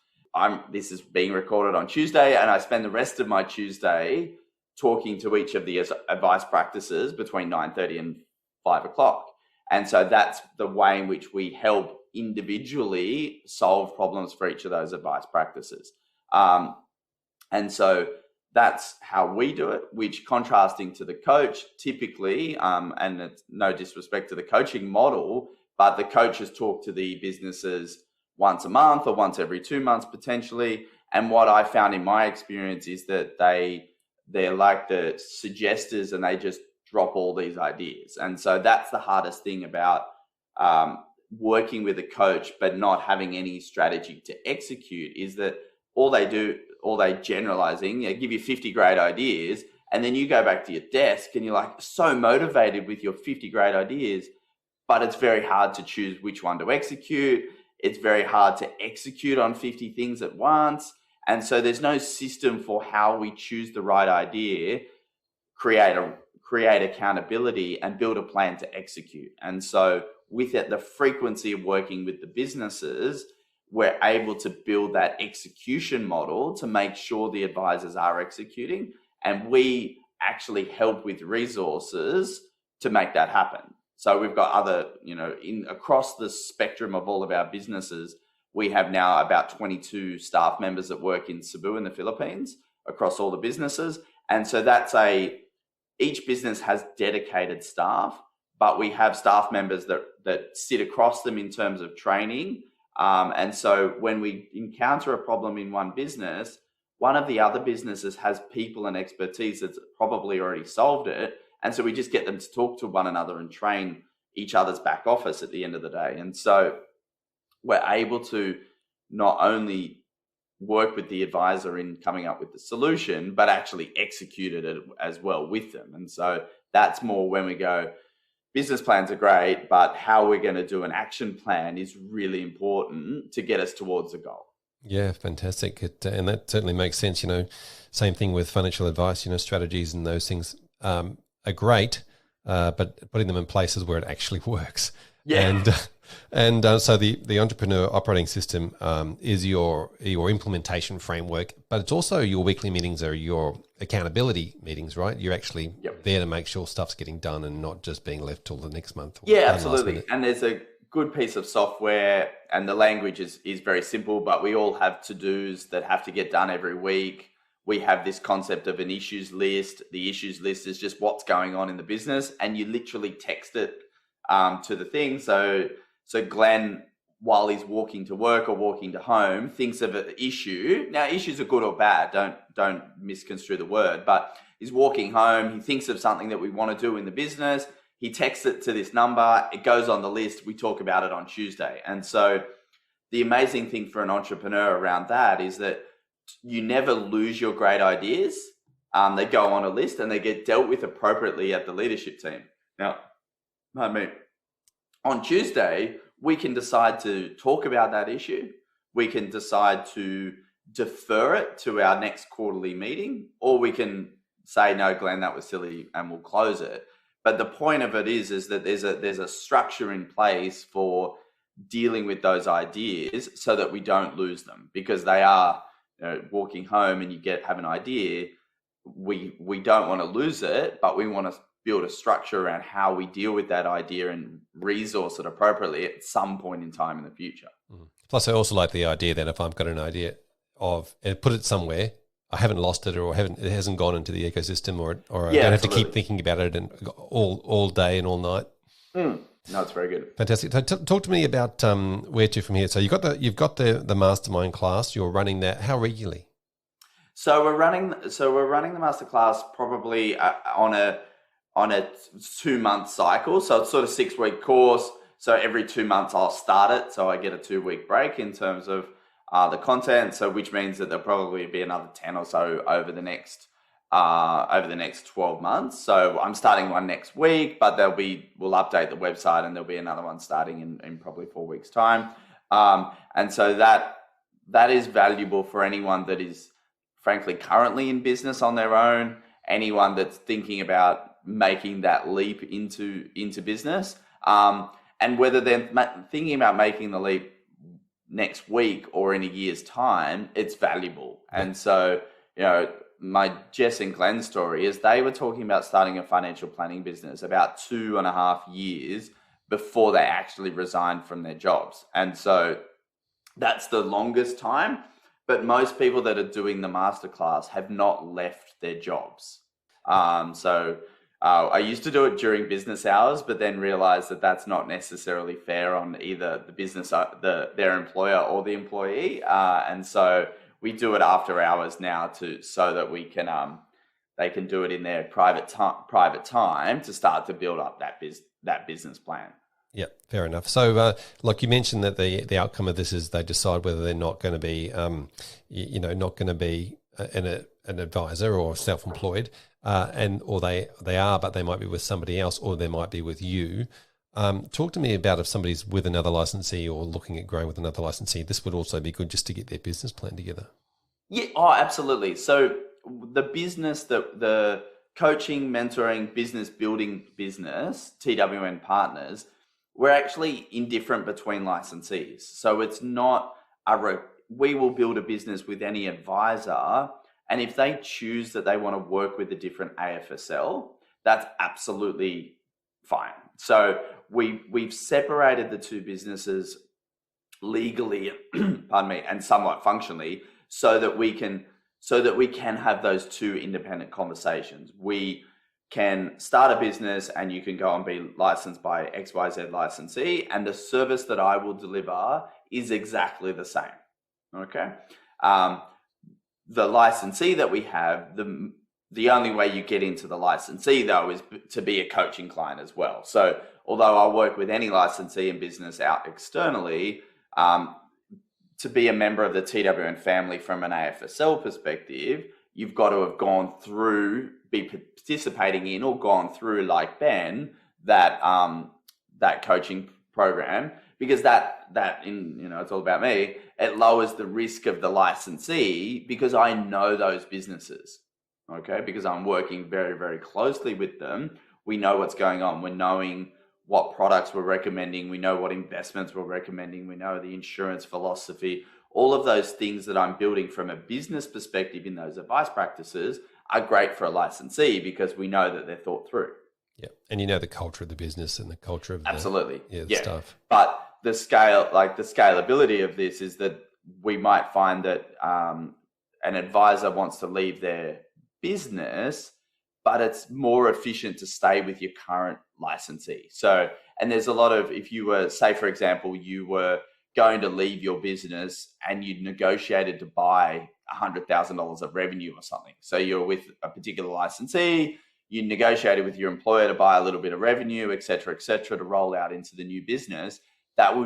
Speaker 3: This is being recorded on Tuesday, and I spend the rest of my Tuesday talking to each of the advice practices between 9:30 and 5 o'clock. And so that's the way in which we help individually solve problems for each of those advice practices. And so that's how we do it, which, contrasting to the coach, typically, and it's no disrespect to the coaching model, but the coaches talk to the businesses once a month or once every 2 months potentially. And what I found in my experience is that they're like the suggesters, and they just drop all these ideas. And so that's the hardest thing about working with a coach but not having any strategy to execute, is that all they generalizing, give you 50 great ideas, and then you go back to your desk and you're like so motivated with your 50 great ideas, but it's very hard to choose which one to execute. It's very hard to execute on 50 things at once. And so there's no system for how we choose the right idea, create accountability, and build a plan to execute. And so with it, the frequency of working with the businesses, we're able to build that execution model to make sure the advisors are executing. And we actually help with resources to make that happen. So we've got other, across the spectrum of all of our businesses, we have now about 22 staff members that work in Cebu in the Philippines, across all the businesses. And so each business has dedicated staff, but we have staff members that sit across them in terms of training. And so when we encounter a problem in one business, one of the other businesses has people and expertise that's probably already solved it. And so we just get them to talk to one another and train each other's back office at the end of the day. And so we're able to not only work with the advisor in coming up with the solution, but actually execute it as well with them. And so that's more when we go, business plans are great, but how we're going to do an action plan is really important to get us towards the goal.
Speaker 1: Yeah, fantastic. And that certainly makes sense. Same thing with financial advice, strategies and those things are great, but putting them in places where it actually works.
Speaker 3: Yeah.
Speaker 1: And so the entrepreneur operating system is your implementation framework, but it's also your weekly meetings are your accountability meetings, right? You're actually there to make sure stuff's getting done and not just being left till the next month.
Speaker 3: Yeah, absolutely. And there's a good piece of software, and the language is very simple, but we all have to-dos that have to get done every week. We have this concept of an issues list. The issues list is just what's going on in the business, and you literally text it to the thing. So Glenn, while he's walking to work or walking to home, thinks of an issue. Now, issues are good or bad. Don't misconstrue the word, but he's walking home. He thinks of something that we want to do in the business. He texts it to this number. It goes on the list. We talk about it on Tuesday. And so the amazing thing for an entrepreneur around that is that you never lose your great ideas. They go on a list and they get dealt with appropriately at the leadership team. Now, on Tuesday, we can decide to talk about that issue. We can decide to defer it to our next quarterly meeting, or we can say, no, Glenn, that was silly, and we'll close it. But the point of it is that there's a structure in place for dealing with those ideas so that we don't lose them, because they are walking home and you have an idea. We don't want to lose it, but we want to build a structure around how we deal with that idea and resource it appropriately at some point in time in the future.
Speaker 1: Plus, I also like the idea that if I've got an idea and put it somewhere, I haven't lost it, or it hasn't gone into the ecosystem, or I don't have to keep thinking about it and all day and all night.
Speaker 3: No, it's very good.
Speaker 1: Fantastic. So talk to me about where to from here. So you've got the mastermind class. You're running that. How regularly?
Speaker 3: So we're running the masterclass probably on a 2-month cycle. So it's sort of 6-week course. So every 2 months I'll start it. So I get a 2-week break in terms of the content. So which means that there'll probably be another 10 or so over the next 12 months. So I'm starting one next week, but we'll update the website, and there'll be another one starting in probably 4 weeks time. And so that is valuable for anyone that is frankly currently in business on their own, anyone that's thinking about making that leap into business, and whether they're thinking about making the leap next week or in a year's time, it's valuable. And so, my Jess and Glenn story is they were talking about starting a financial planning business about 2.5 years before they actually resigned from their jobs. And so that's the longest time, but most people that are doing the masterclass have not left their jobs. I used to do it during business hours, but then realized that that's not necessarily fair on either the business, their employer or the employee. And so we do it after hours now so that we can, they can do it in their private time to start to build up that business plan.
Speaker 1: Yeah, fair enough. So, like you mentioned, that the outcome of this is they decide whether they're not going to be, not going to be an advisor or self-employed, or they are, but they might be with somebody else, or they might be with you. Talk to me about if somebody's with another licensee or looking at growing with another licensee. This would also be good just to get their business plan together.
Speaker 3: Yeah, absolutely. So the business, the coaching, mentoring, business building business, TWN Partners, we're actually indifferent between licensees. So it's not we will build a business with any advisor, and if they choose that they want to work with a different AFSL, that's absolutely fine. So we've separated the two businesses legally, pardon me, and somewhat functionally, so that we can so that we can have those two independent conversations. We can start a business and you can go and be licensed by XYZ licensee, and the service that I will deliver is exactly the same. Okay. The licensee that we have, the only way you get into the licensee though is to be a coaching client as well. So although I work with any licensee in business out externally, to be a member of the TWN family from an AFSL perspective, you've got to have gone through, be participating in or gone through, like Ben, that coaching program, because that it's all about me. It lowers the risk of the licensee because I know those businesses, okay? Because I'm working very, very closely with them. We know what's going on. We're knowing what products we're recommending. We know what investments we're recommending. We know the insurance philosophy. All of those things that I'm building from a business perspective in those advice practices are great for a licensee because we know that they're thought through.
Speaker 1: Yeah, and you know the culture of the business and the culture of
Speaker 3: absolutely
Speaker 1: the stuff.
Speaker 3: But the scalability of this is that we might find that an advisor wants to leave their business, but it's more efficient to stay with your current licensee. So, and there's a lot of, if you were, say, for example, you were going to leave your business and you negotiated to buy $100,000 of revenue or something. So you're with a particular licensee, you negotiated with your employer to buy a little bit of revenue, et cetera, to roll out into the new business. It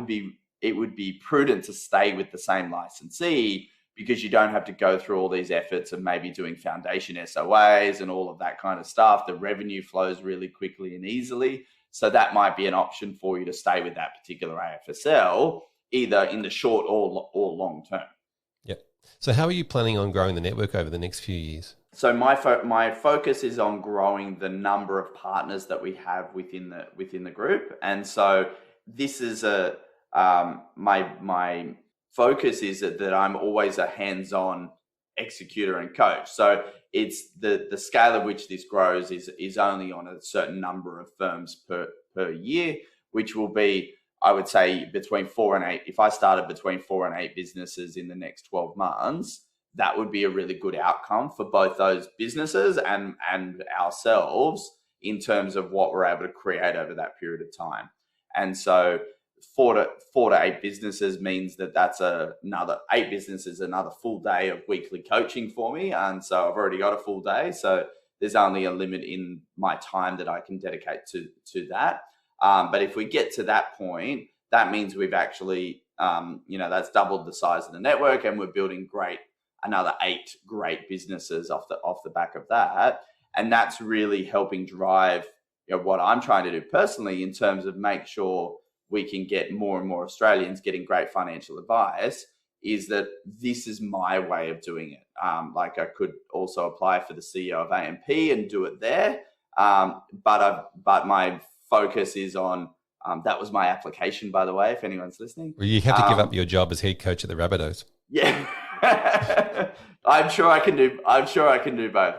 Speaker 3: would be prudent to stay with the same licensee because you don't have to go through all these efforts of maybe doing foundation SOAs and all of that kind of stuff. The revenue flows really quickly and easily. So that might be an option for you to stay with that particular AFSL, either in the short or long term. Yep.
Speaker 1: So how are you planning on growing the network over the next few years?
Speaker 3: So my focus is on growing the number of partners that we have within the group. And so this is my focus is that I'm always a hands-on executor and coach. So it's the scale at which this grows is only on a certain number of firms per year, which will be, I would say, between 4 and 8. If I started between 4 and 8 businesses in the next 12 months, that would be a really good outcome for both those businesses and ourselves in terms of what we're able to create over that period of time. And so 4 to 8 businesses means that's another 8 businesses, another full day of weekly coaching for me. And so I've already got a full day. So there's only a limit in my time that I can dedicate to that. But if we get to that point, that means we've actually, that's doubled the size of the network, and we're building another 8 great businesses off the back of that. And that's really helping drive what I'm trying to do personally in terms of make sure we can get more and more Australians getting great financial advice, is that this is my way of doing it. Like I could also apply for the CEO of AMP and do it there. But my focus is on, that was my application, by the way, if anyone's listening.
Speaker 1: Well, you had to give up your job as head coach at the Rabbitohs.
Speaker 3: Yeah. I'm sure I can do both.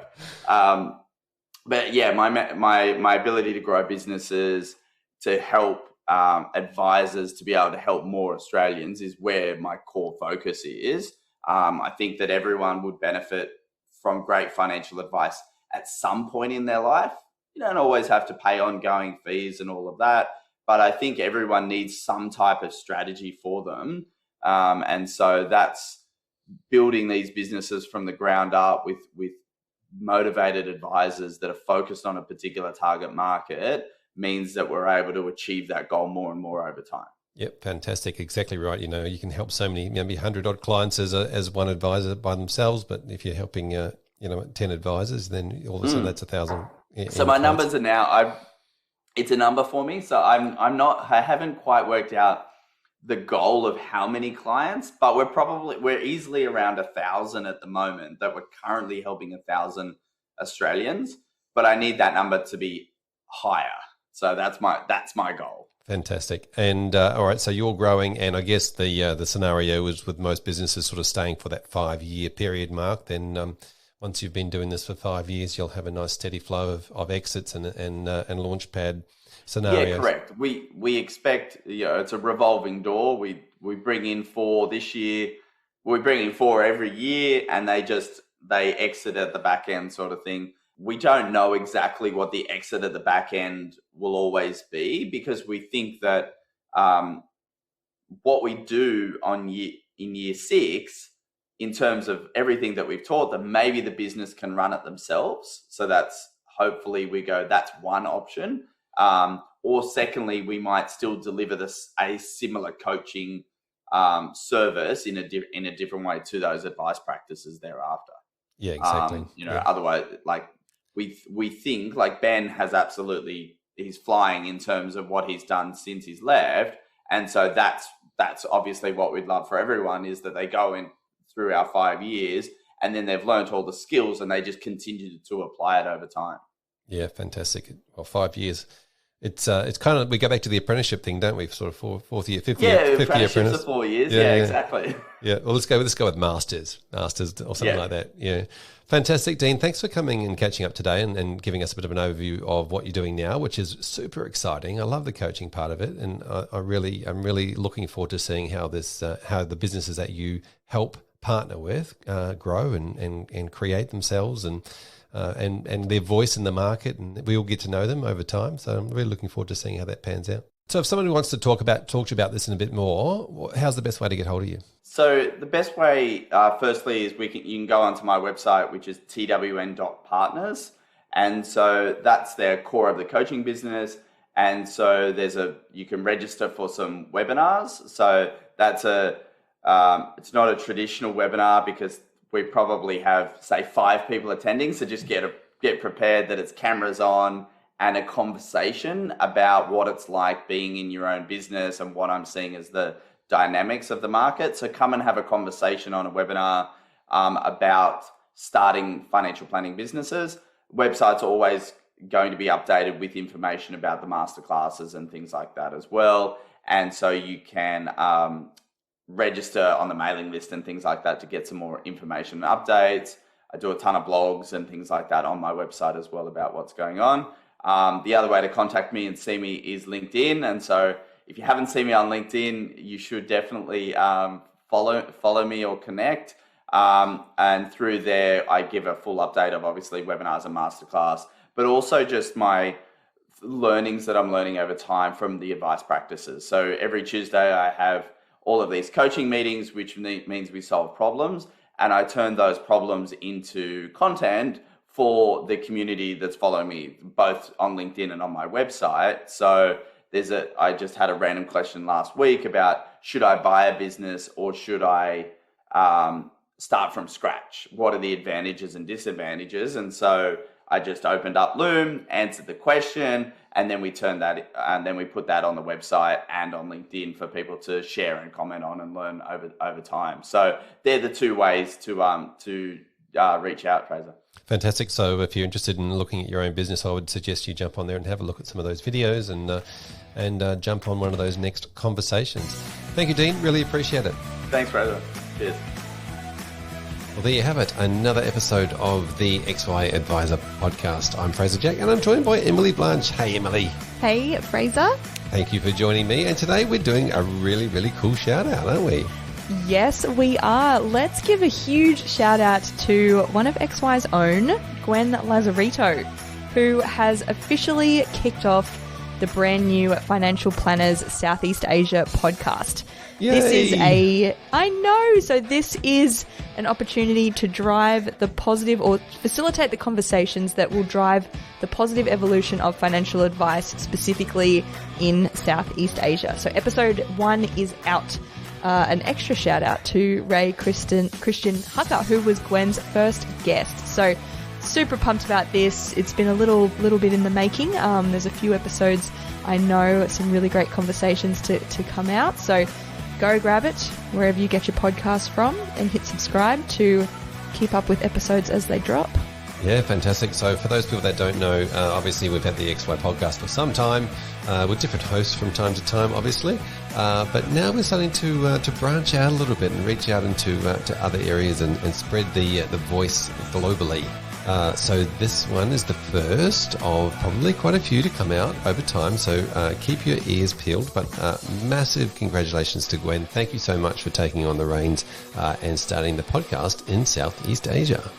Speaker 3: But yeah, my ability to grow businesses, to help advisors to be able to help more Australians is where my core focus is. I think that everyone would benefit from great financial advice at some point in their life. You don't always have to pay ongoing fees and all of that, but I think everyone needs some type of strategy for them. And so that's building these businesses from the ground up with motivated advisors that are focused on a particular target market means that we're able to achieve that goal more and more over time.
Speaker 1: Yep, fantastic. Exactly right. You can help so many, maybe 100 odd clients as one advisor by themselves, but if you're helping 10 advisors, then all of a sudden that's 1,000.
Speaker 3: So my numbers are now, it's a number for me. So I haven't quite worked out the goal of how many clients, but we're easily around 1,000 at the moment, that we're currently helping 1,000 Australians, but I need that number to be higher. So that's my goal.
Speaker 1: Fantastic. And all right, so you're growing, and I guess the scenario is with most businesses sort of staying for that 5-year period mark. Then once you've been doing this for 5 years, you'll have a nice steady flow of exits and launchpad scenarios.
Speaker 3: Yeah, correct. We expect, it's a revolving door. We bring in 4 this year. We bring in 4 every year, and they just they exit at the back end sort of thing. We don't know exactly what the exit at the back end will always be, because we think that what we do in year 6, in terms of everything that we've taught them, maybe the business can run it themselves. So that's hopefully we go, that's one option. Or secondly, we might still deliver a similar coaching service in a different way to those advice practices thereafter.
Speaker 1: Yeah, exactly.
Speaker 3: Otherwise, like we think like Ben has he's flying in terms of what he's done since he's left. And so that's obviously what we'd love for everyone, is that they go in through our 5 years and then they've learned all the skills and they just continue to apply it over time.
Speaker 1: Yeah, fantastic. Well, 5 years. It's kind of, we go back to the apprenticeship thing, don't we? Sort of fourth year, fifth year apprentice.
Speaker 3: Are 4 years. Yeah, exactly.
Speaker 1: Yeah. Well, let's go with masters or something like that. Yeah. Fantastic, Dean. Thanks for coming and catching up today and giving us a bit of an overview of what you're doing now, which is super exciting. I love the coaching part of it, and I'm really looking forward to seeing how the businesses that you help partner with grow and create themselves and their voice in the market, and we all get to know them over time. So I'm really looking forward to seeing how that pans out. So if someone wants to talk to you about this in a bit more, how's the best way to get hold of you?
Speaker 3: So the best way, firstly, is you can go onto my website, which is TWN.Partners. And so that's their core of the coaching business. And so you can register for some webinars. So that's it's not a traditional webinar, because we probably have, say, 5 people attending. So just get prepared that it's cameras on and a conversation about what it's like being in your own business and what I'm seeing as the dynamics of the market. So come and have a conversation on a webinar about starting financial planning businesses. Websites are always going to be updated with information about the masterclasses and things like that as well. And so you can register on the mailing list and things like that to get some more information and updates. I do a ton of blogs and things like that on my website as well about what's going on. The other way to contact me and see me is LinkedIn. And so if you haven't seen me on LinkedIn, you should definitely follow me or connect. And through there, I give a full update of obviously webinars and masterclass, but also just my learnings that I'm learning over time from the advice practices. So every Tuesday I have all of these coaching meetings, which means we solve problems, and I turn those problems into content for the community that's following me, both on LinkedIn and on my website. So I just had a random question last week about, should I buy a business or should I start from scratch? What are the advantages and disadvantages? And so I just opened up Loom, answered the question, and then we put that on the website and on LinkedIn for people to share and comment on and learn over time. So they're the 2 ways to reach out, Fraser.
Speaker 1: Fantastic. So if you're interested in looking at your own business, I would suggest you jump on there and have a look at some of those videos and jump on one of those next conversations. Thank you, Dean. Really appreciate it.
Speaker 3: Thanks, Fraser. Cheers.
Speaker 1: Well, there you have it. Another episode of the XY Advisor podcast. I'm Fraser Jack, and I'm joined by Emily Blanche. Hey, Emily.
Speaker 4: Hey, Fraser.
Speaker 1: Thank you for joining me. And today we're doing a really, really cool shout out, aren't we?
Speaker 4: Yes, we are. Let's give a huge shout out to one of XY's own, Gwen Lazarito, who has officially kicked off the brand new Financial Planners Southeast Asia podcast.
Speaker 1: Yay.
Speaker 4: This is an opportunity to drive the positive, or facilitate the conversations that will drive the positive evolution of financial advice, specifically in Southeast Asia. So episode 1 is out. An extra shout out to Ray Christian Hucker, who was Gwen's first guest. So super pumped about this. It's been a little bit in the making. There's a few episodes, I know, some really great conversations to come out. So go grab it wherever you get your podcast from and hit subscribe to keep up with episodes as they drop.
Speaker 1: Yeah, fantastic. So for those people that don't know, obviously we've had the XY podcast for some time with different hosts from time to time, obviously. But now we're starting to branch out a little bit and reach out into to other areas and spread the voice globally. So this one is the first of probably quite a few to come out over time. So keep your ears peeled. But massive congratulations to Gwen. Thank you so much for taking on the reins and starting the podcast in Southeast Asia.